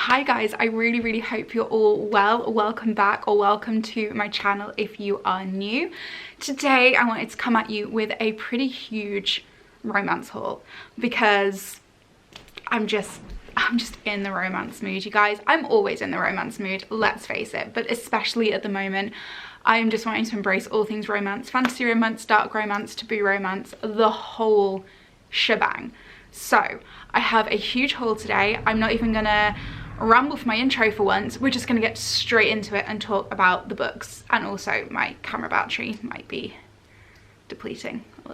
Hi guys, I really hope you're all well. Welcome back, or welcome to my channel if you are new. Today I wanted to come at you with a pretty huge romance haul because I'm just in the romance mood, you guys. I'm always in the romance mood, let's face it, but especially at the moment I'm just wanting to embrace all things romance, fantasy romance, dark romance, taboo romance, the whole shebang. So I have a huge haul today. I'm not even gonna ramble for my intro for once. We're just gonna get straight into it and talk about the books, and also my camera battery might be depleting a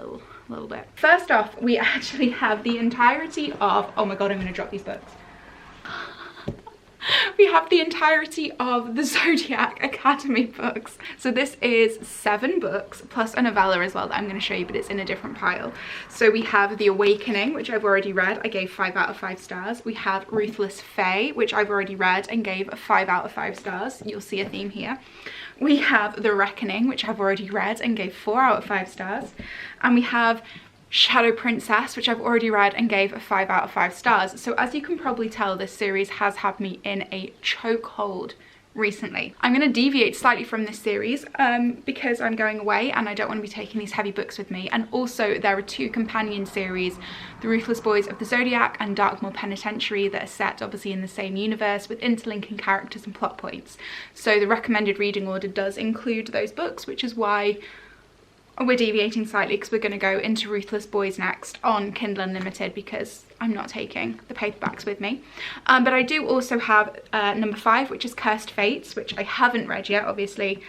little bit. First off, we actually have the entirety of, oh my god, I'm gonna drop these books. We have the entirety of the Zodiac Academy books. So this is 7 books plus a novella as well that I'm going to show you, but it's in a different pile. So we have The Awakening, which I've already read. I gave 5 out of 5 stars. We have Ruthless Fae, which I've already read and gave 5 out of 5 stars. You'll see a theme here. We have The Reckoning, which I've already read and gave 4 out of 5 stars. And we have Shadow Princess, which I've already read and gave 5 out of 5 stars. So as you can probably tell, this series has had me in a chokehold recently. I'm going to deviate slightly from this series because I'm going away and I don't want to be taking these heavy books with me. And also there are 2 companion series, The Ruthless Boys of the Zodiac and Darkmoor Penitentiary, that are set obviously in the same universe with interlinking characters and plot points. So the recommended reading order does include those books, which is why we're deviating slightly, because we're going to go into Ruthless Boys next on Kindle Unlimited because I'm not taking the paperbacks with me. But I do also have number 5, which is Cursed Fates, which I haven't read yet, obviously.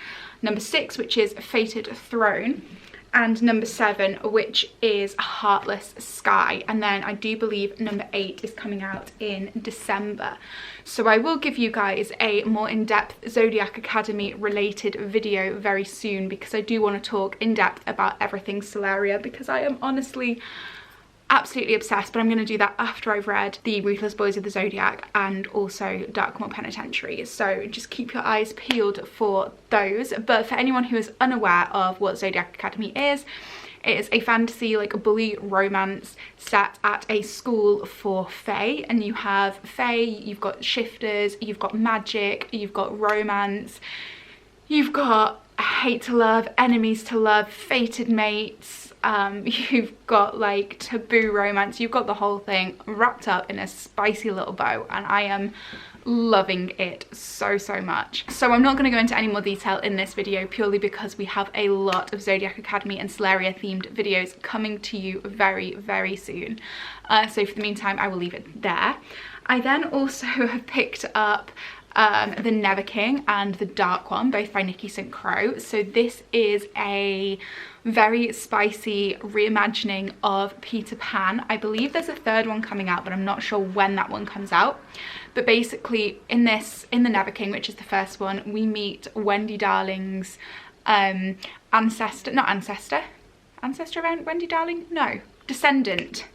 Number 6, which is Fated Throne. And number 7, which is Heartless Sky. And then I do believe number 8 is coming out in December. So I will give you guys a more in-depth Zodiac Academy related video very soon, because I do want to talk in depth about everything Solaria, because I am honestly absolutely obsessed. But I'm going to do that after I've read The Ruthless Boys of the Zodiac and also Darkmoor Penitentiary. So just keep your eyes peeled for those. But for anyone who is unaware of what Zodiac Academy is, it is a fantasy, like a bully romance set at a school for fae. And you have fae, you've got shifters, you've got magic, you've got romance, you've got hate to love, enemies to love, fated mates, you've got like taboo romance, you've got the whole thing wrapped up in a spicy little bow, and I am loving it so much. So I'm not going to go into any more detail in this video, purely because we have a lot of Zodiac Academy and Solaria themed videos coming to you very soon. So for the meantime I will leave it there. I then also have picked up The Never King and The Dark One, both by Nikki St. Crow. So this is a very spicy reimagining of Peter Pan. I believe there's a 3rd one coming out, but I'm not sure when that one comes out. But basically in The Never King, which is the first one, we meet Wendy Darling's descendant.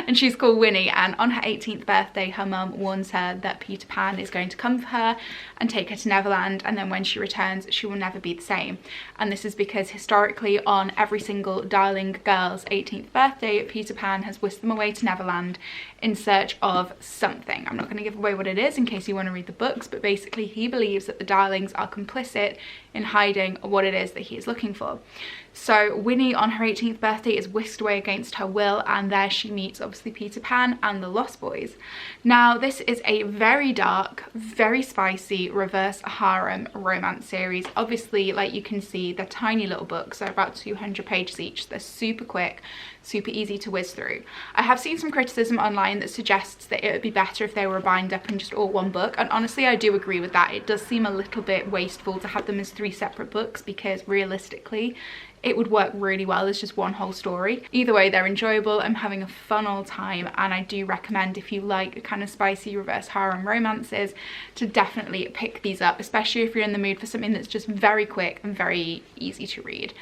And she's called Winnie, and on her 18th birthday her mum warns her that Peter Pan is going to come for her and take her to Neverland, and then when she returns she will never be the same. And this is because historically on every single Darling girl's 18th birthday, Peter Pan has whisked them away to Neverland in search of something. I'm not going to give away what it is in case you want to read the books, but basically he believes that the Darlings are complicit in hiding what it is that he is looking for. So Winnie on her 18th birthday is whisked away against her will, and there she meets obviously Peter Pan and the Lost Boys. Now this is a very dark, very spicy reverse harem romance series. Obviously, like you can see, they're tiny little books. They're about 200 pages each. They're super quick, super easy to whiz through. I have seen some criticism online that suggests that it would be better if they were bound up in just all one book, and honestly I do agree with that. It does seem a little bit wasteful to have them as 3 separate books, because realistically it would work really well as just one whole story. Either way, they're enjoyable. I'm having a fun old time, and I do recommend, if you like kind of spicy reverse harem romances, to definitely pick these up, especially if you're in the mood for something that's just very quick and very easy to read.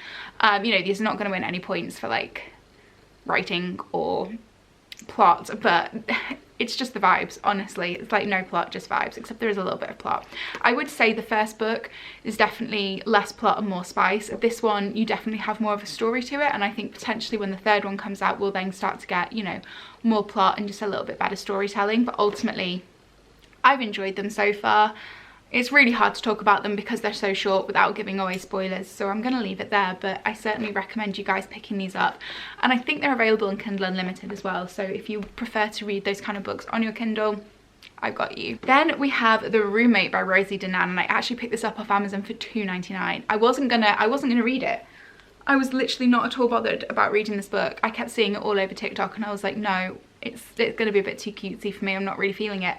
You know, these are not going to win any points for like writing or plot, but it's just the vibes, honestly. It's like no plot, just vibes, except there is a little bit of plot. I would say the first book is definitely less plot and more spice. This one, you definitely have more of a story to it, and I think potentially when the 3rd one comes out we'll then start to get, you know, more plot and just a little bit better storytelling. But ultimately I've enjoyed them so far. It's really hard to talk about them because they're so short without giving away spoilers, so I'm going to leave it there, but I certainly recommend you guys picking these up. And I think they're available in Kindle Unlimited as well, so if you prefer to read those kind of books on your Kindle, I've got you. Then we have The Roommate by Rosie Danan, and I actually picked this up off Amazon for $2.99. I wasn't gonna read it. I was literally not at all bothered about reading this book. I kept seeing it all over TikTok and I was like, no, it's gonna be a bit too cutesy for me, I'm not really feeling it.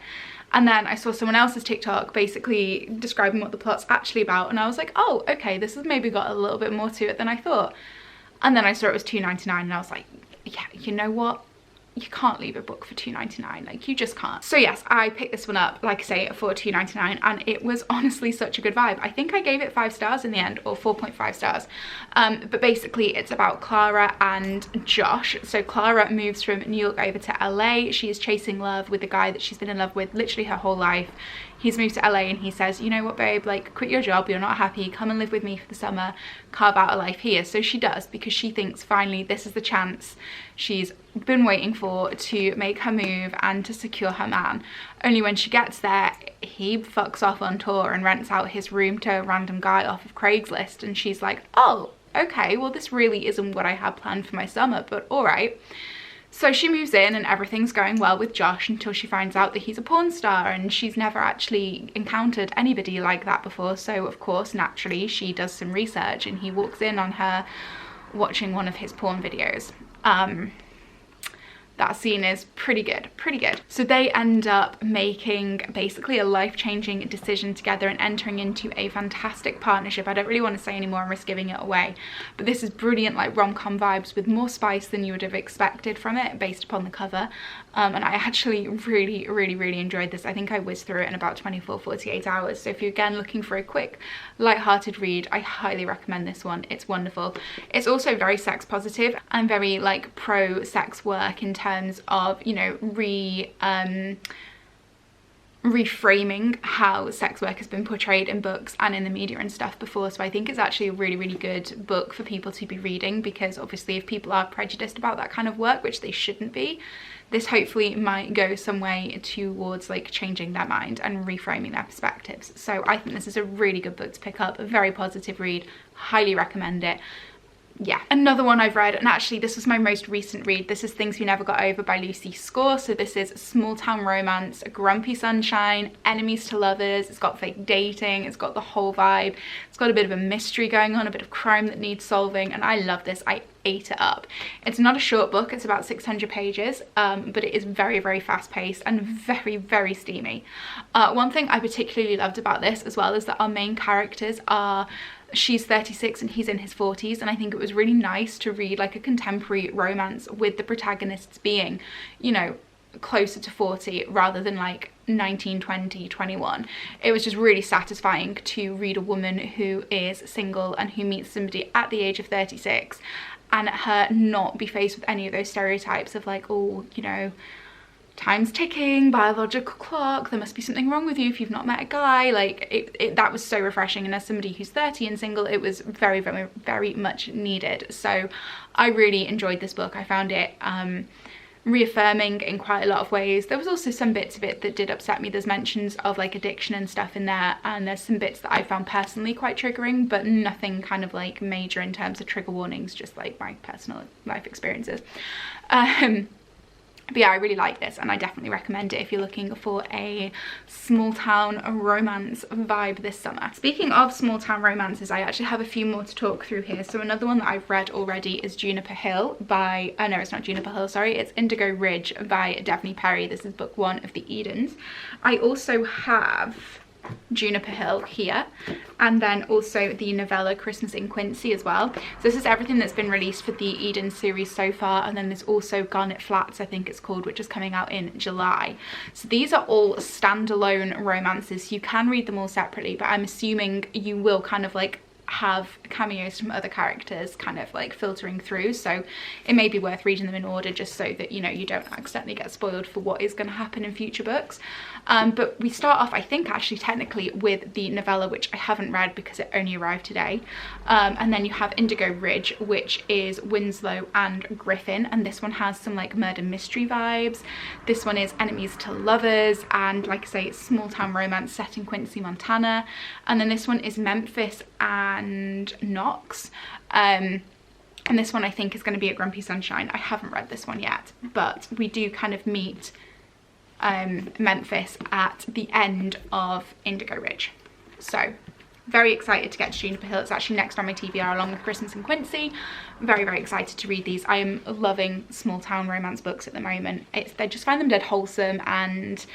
And then I saw someone else's TikTok basically describing what the plot's actually about, and I was like, oh, okay, this has maybe got a little bit more to it than I thought. And then I saw it was $2.99 and I was like, yeah, you know what? You can't leave a book for $2.99, like you just can't. So yes, I picked this one up, like I say, for $2.99, and it was honestly such a good vibe. I think I gave it 5 stars in the end, or 4.5 stars. But basically it's about Clara and Josh. So Clara moves from New York over to LA. She is chasing love with the guy that she's been in love with literally her whole life. He's moved to LA and he says, you know what, babe, like quit your job, you're not happy, come and live with me for the summer, carve out a life here. So she does, because she thinks finally this is the chance she's been waiting for to make her move and to secure her man. Only when she gets there, he fucks off on tour and rents out his room to a random guy off of Craigslist, and she's like, oh, okay, well this really isn't what I had planned for my summer, but all right. So she moves in and everything's going well with Josh until she finds out that he's a porn star, and she's never actually encountered anybody like that before. So of course, naturally, she does some research and he walks in on her watching one of his porn videos. That scene is pretty good, pretty good. So they end up making basically a life-changing decision together and entering into a fantastic partnership. I don't really want to say any more and risk giving it away, but this is brilliant, like rom-com vibes with more spice than you would have expected from it based upon the cover. And I actually really enjoyed this. I think I whizzed through it in about 48 hours. So if you're again looking for a quick, light-hearted read, I highly recommend this one. It's wonderful. It's also very sex positive and very like pro-sex work in terms of, you know, reframing how sex work has been portrayed in books and in the media and stuff before. So I think it's actually a really good book for people to be reading, because obviously if people are prejudiced about that kind of work, which they shouldn't be, this hopefully might go some way towards like changing their mind and reframing their perspectives. So I think this is a really good book to pick up, a very positive read, highly recommend it. Yeah, another one I've read, and actually this was my most recent read, this is Things We Never Got Over by Lucy Score. So this is small town romance, grumpy sunshine, enemies to lovers, it's got fake dating, it's got the whole vibe, it's got a bit of a mystery going on, a bit of crime that needs solving, and I love this. I ate it up. It's not a short book, it's about 600 pages, but it is very fast paced and very steamy. One thing I particularly loved about this as well is that our main characters are, she's 36 and he's in his 40s, and I think it was really nice to read like a contemporary romance with the protagonists being, you know, closer to 40 rather than like 19, 20, 21. It was just really satisfying to read a woman who is single and who meets somebody at the age of 36 and her not be faced with any of those stereotypes of like, oh, you know, time's ticking, biological clock, there must be something wrong with you if you've not met a guy. Like that was so refreshing, and as somebody who's 30 and single, it was very much needed. So I really enjoyed this book. I found it reaffirming in quite a lot of ways. There was also some bits of it that did upset me. There's mentions of like addiction and stuff in there, and there's some bits that I found personally quite triggering, but nothing kind of like major in terms of trigger warnings, just like my personal life experiences. But yeah, I really like this, and I definitely recommend it if you're looking for a small town romance vibe this summer. Speaking of small town romances, I actually have a few more to talk through here. So another one that I've read already is Juniper Hill by, oh no, it's not Juniper Hill, sorry, it's Indigo Ridge by Daphne Perry. This is book 1 of the Edens. I also have Juniper Hill here, and then also the novella Christmas in Quincy as well. So this is everything that's been released for the Eden series so far, and then there's also Garnet Flats, I think it's called, which is coming out in July. So these are all standalone romances. You can read them all separately, but I'm assuming you will kind of like have cameos from other characters kind of like filtering through, so it may be worth reading them in order just so that, you know, you don't accidentally get spoiled for what is going to happen in future books. But we start off, I think actually technically, with the novella, which I haven't read because it only arrived today, and then you have Indigo Ridge, which is Winslow and Griffin, and this one has some like murder mystery vibes. This one is enemies to lovers, and like I say, it's small town romance set in Quincy, Montana. And then this one is Memphis and Knox, and this one I think is going to be at Grumpy Sunshine. I haven't read this one yet, but we do kind of meet Memphis at the end of Indigo Ridge. So very excited to get to Juniper Hill. It's actually next on my TBR along with Christmas and Quincy. Very, very excited to read these. I am loving small town romance books at the moment. I just find them dead wholesome, and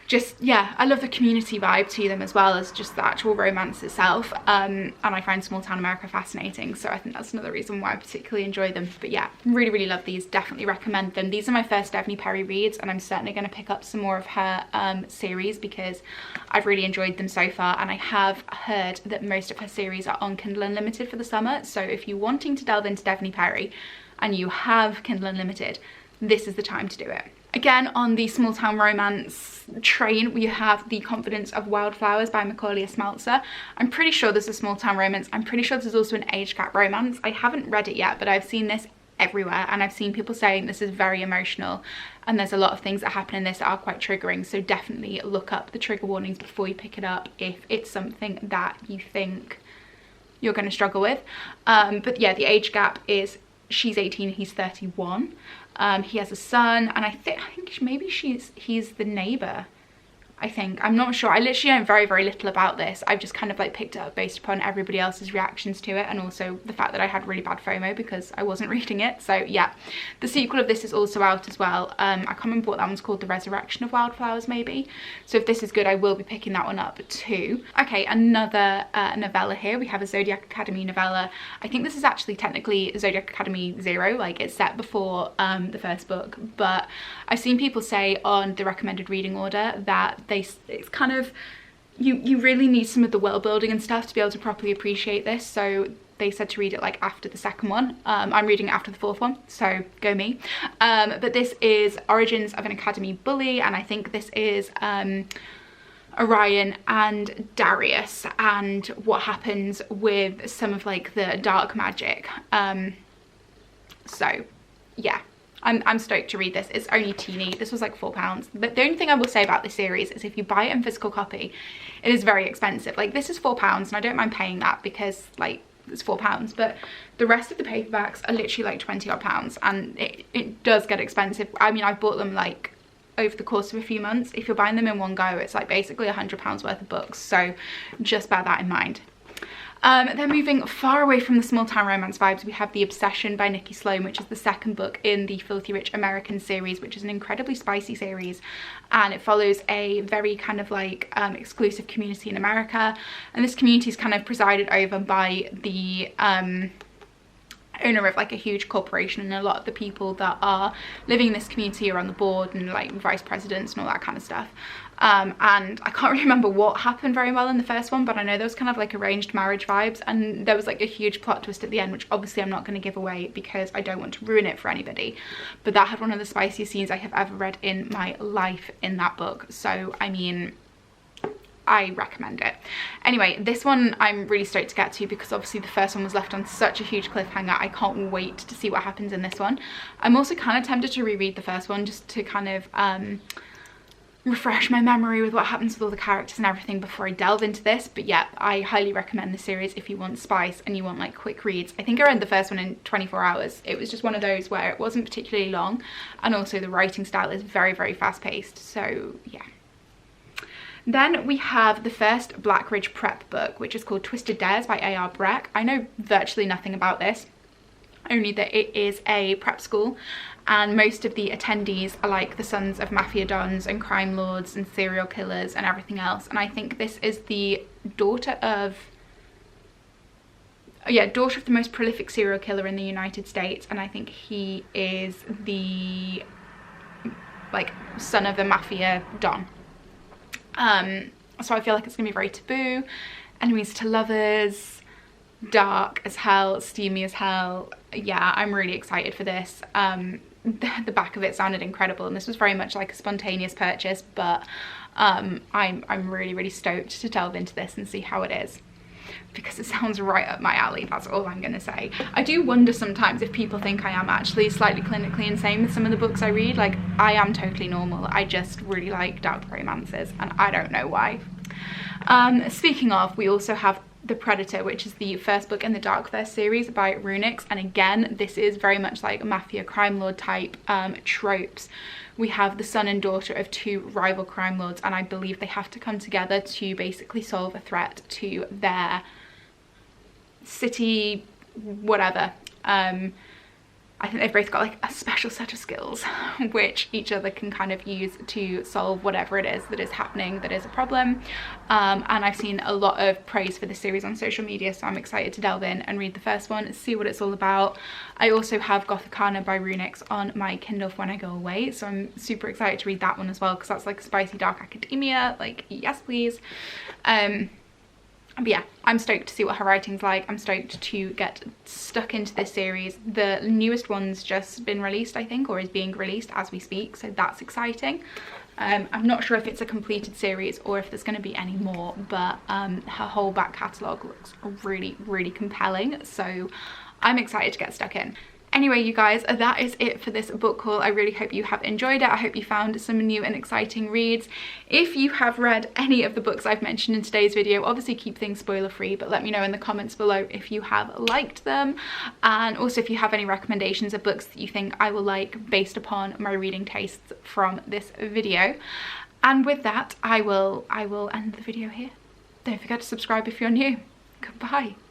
just, yeah, I love the community vibe to them as well as just the actual romance itself, and I find small town America fascinating, so I think that's another reason why I particularly enjoy them. But yeah, really, really love these. Definitely recommend them. These are my first Stephanie Perry reads, and I'm certainly going to pick up some more of her series because I've really enjoyed them so far, and I have heard that most of her series are on Kindle Unlimited for the summer. So if you're wanting to delve into Stephanie Perry and you have Kindle Unlimited, this is the time to do it. Again, on the small town romance train, we have The Confidence of Wildflowers by Macaulay Smeltzer. I'm pretty sure this is a small town romance. I'm pretty sure this is also an age gap romance. I haven't read it yet, but I've seen this everywhere, and I've seen people saying this is very emotional, and there's a lot of things that happen in this that are quite triggering, so definitely look up the trigger warnings before you pick it up if it's something that you think you're going to struggle with. But yeah, the age gap is she's 18, he's 31. He has a son, and I think maybe he's the neighbor. I think, I'm not sure. I literally know very, very little about this. I've just kind of like picked it up based upon everybody else's reactions to it, and also the fact that I had really bad FOMO because I wasn't reading it. So yeah, the sequel of this is also out as well. I can't remember what that one's called, The Resurrection of Wildflowers maybe. So if this is good, I will be picking that one up too. Okay, another novella here. We have a Zodiac Academy novella. I think this is actually technically Zodiac Academy 0, like it's set before the first book, but I've seen people say on the recommended reading order that it's kind of, you really need some of the world building and stuff to be able to properly appreciate this, so they said to read it like after the second one. I'm reading it after the fourth one, so go me. But this is Origins of an Academy Bully, and I think this is Orion and Darius and what happens with some of like the dark magic. So yeah, I'm stoked to read this. It's only teeny. This was like £4. But the only thing I will say about this series is if you buy it in physical copy, it is very expensive. Like this is £4 and I don't mind paying that because like it's £4, but the rest of the paperbacks are literally like 20 odd pounds, and it does get expensive. I mean, I've bought them like over the course of a few months. If you're buying them in one go, it's like basically £100 worth of books, so just bear that in mind. Then moving far away from the small town romance vibes, we have The Obsession by Nikki Sloan, which is the second book in the Filthy Rich American series, which is an incredibly spicy series, and it follows a very kind of like exclusive community in America, and this community is kind of presided over by the owner of like a huge corporation, and a lot of the people that are living in this community are on the board and like vice presidents and all that kind of stuff. And I can't really remember what happened very well in the first one, but I know there was kind of like arranged marriage vibes, and there was like a huge plot twist at the end, which obviously I'm not going to give away because I don't want to ruin it for anybody, but that had one of the spiciest scenes I have ever read in my life in that book. So I mean, I recommend it. Anyway, this one I'm really stoked to get to because obviously the first one was left on such a huge cliffhanger. I can't wait to see what happens in this one. I'm also kind of tempted to reread the first one just to kind of refresh my memory with what happens with all the characters and everything before I delve into this. But yeah, I highly recommend the series if you want spice and you want like quick reads. I think I read the first one in 24 hours. It was just one of those where it wasn't particularly long, and also the writing style is very, very fast paced, so yeah. Then we have the first Blackridge prep book, which is called Twisted Dares by A.R. Breck. I know virtually nothing about this, only that it is a prep school, and most of the attendees are like the sons of mafia dons and crime lords and serial killers and everything else. And I think this is the daughter of the most prolific serial killer in the United States, and I think he is the like son of the mafia don. So I feel like it's gonna be very taboo enemies to lovers, dark as hell, steamy as hell. Yeah, I'm really excited for this. The back of it sounded incredible, and this was very much like a spontaneous purchase, but I'm really stoked to delve into this and see how it is, because it sounds right up my alley. That's all I'm gonna say. I do wonder sometimes if people think I am actually slightly clinically insane with some of the books I read. Like, I am totally normal. I just really like dark romances, and I don't know why. Speaking of, we also have The Predator, which is the first book in the Darkverse series by Runix, and again, this is very much like mafia crime lord type tropes. We have the son and daughter of two rival crime lords, and I believe they have to come together to basically solve a threat to their city, whatever. I think they've both got like a special set of skills which each other can kind of use to solve whatever it is that is happening that is a problem. And I've seen a lot of praise for the series on social media, so I'm excited to delve in and read the first one, see what it's all about. I also have Gothicana by Runix on my Kindle for when I go away, so I'm super excited to read that one as well, because that's like spicy dark academia, like yes please. But yeah, I'm stoked to see what her writing's like. I'm stoked to get stuck into this series. The newest one's just been released, I think, or is being released as we speak, so that's exciting. I'm not sure if it's a completed series or if there's going to be any more, but her whole back catalogue looks really compelling, so I'm excited to get stuck in. Anyway, you guys, that is it for this book haul. I really hope you have enjoyed it. I hope you found some new and exciting reads. If you have read any of the books I've mentioned in today's video, obviously keep things spoiler free, but let me know in the comments below if you have liked them. And also if you have any recommendations of books that you think I will like based upon my reading tastes from this video. And with that, I will end the video here. Don't forget to subscribe if you're new. Goodbye.